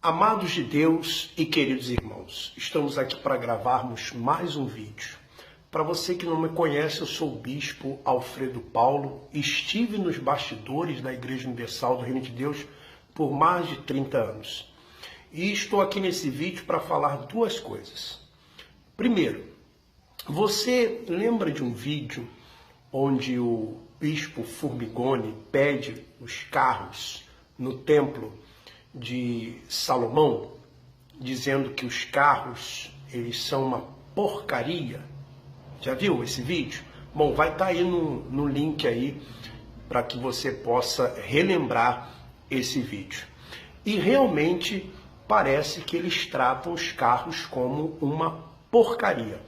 Amados de Deus e queridos irmãos, estamos aqui para gravarmos mais um vídeo. Para você que não me conhece, eu sou o Bispo Alfredo Paulo, estive nos bastidores da Igreja Universal do Reino de Deus por mais de 30 anos. E estou aqui nesse vídeo para falar duas coisas. Primeiro, você lembra de um vídeo onde o Bispo Formigoni pede os carros no templo de Salomão, dizendo que os carros eles são uma porcaria? Já viu esse vídeo? Bom, vai estar aí no link aí para que você possa relembrar esse vídeo. E realmente parece que eles tratam os carros como uma porcaria.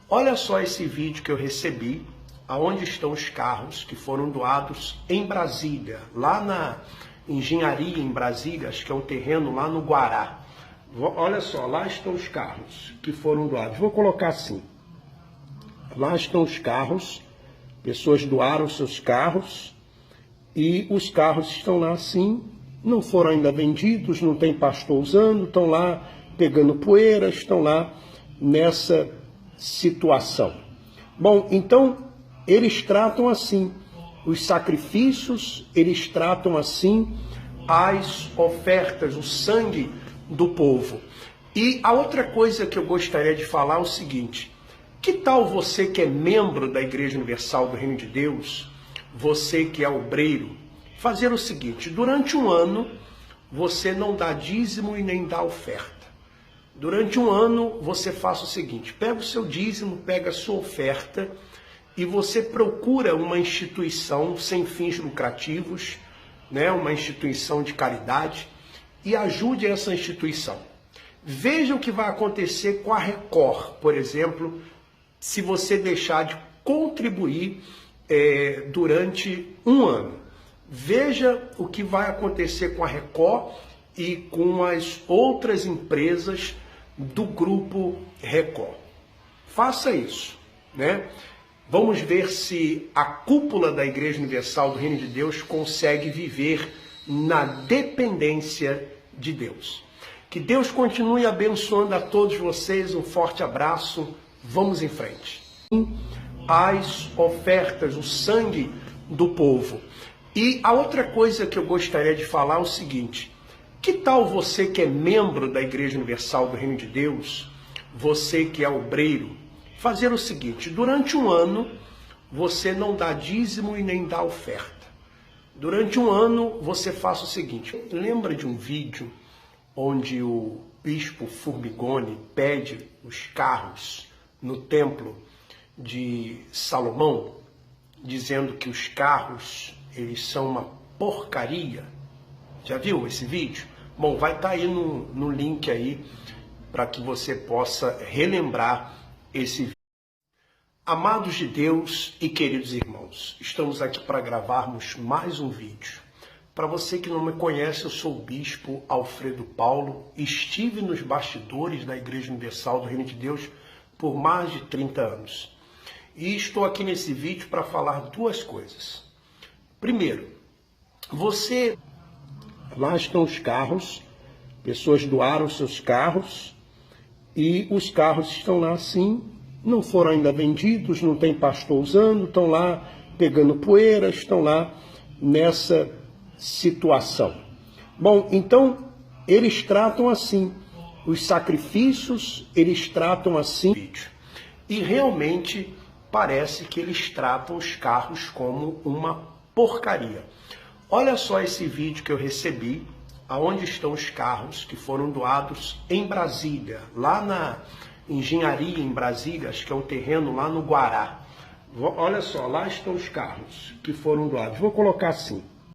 Olha só esse vídeo que eu recebi, aonde estão os carros que foram doados em Brasília, lá na Engenharia em Brasília, acho que é um terreno lá no Guará. Olha só, lá estão os carros que foram doados. Vou colocar assim. Lá estão os carros, pessoas doaram seus carros e os carros estão lá assim, não foram ainda vendidos, não tem pastor usando, estão lá pegando poeira, estão lá nessa situação. Bom, então eles tratam assim os sacrifícios, eles tratam assim as ofertas, o sangue do povo. E a outra coisa que eu gostaria de falar é o seguinte: que tal você que é membro da Igreja Universal do Reino de Deus, você que é obreiro, fazer o seguinte: durante um ano você não dá dízimo e nem dá oferta. Durante um ano você faça o seguinte: pega o seu dízimo, pega a sua oferta e você procura uma instituição sem fins lucrativos, uma instituição de caridade, e ajude essa instituição. Veja o que vai acontecer com a Record, por exemplo, se você deixar de contribuir durante um ano. Veja o que vai acontecer com a Record e com as outras empresas do grupo Record. Faça isso, Vamos ver se a cúpula da Igreja Universal do Reino de Deus consegue viver na dependência de Deus. Que Deus continue abençoando a todos vocês. Um forte abraço. Vamos em frente. As ofertas, o sangue do povo. E a outra coisa que eu gostaria de falar é o seguinte: que tal você que é membro da Igreja Universal do Reino de Deus, você que é obreiro, fazer o seguinte: durante um ano você não dá dízimo e nem dá oferta. Durante um ano você faça o seguinte: lembra de um vídeo onde o Bispo Formigoni pede os carros no templo de Salomão, dizendo que os carros eles são uma porcaria? Já viu esse vídeo? Bom, vai estar aí no link aí para que você possa relembrar esse vídeo. Amados de Deus e queridos irmãos, estamos aqui para gravarmos mais um vídeo. Para você que não me conhece, eu sou o Bispo Alfredo Paulo, estive nos bastidores da Igreja Universal do Reino de Deus por mais de 30 anos. E estou aqui nesse vídeo para falar duas coisas. Primeiro, lá estão os carros, pessoas doaram seus carros e os carros estão lá assim, não foram ainda vendidos, não tem pastor usando, estão lá pegando poeira, estão lá nessa situação. Bom, então eles tratam assim os sacrifícios, eles tratam assim. E realmente parece que eles tratam os carros como uma porcaria. Olha só esse vídeo que eu recebi, aonde estão os carros que foram doados em Brasília, lá na Engenharia em Brasília, acho que é um terreno lá no Guará. Olha só, lá estão os carros que foram doados. Vou colocar assim.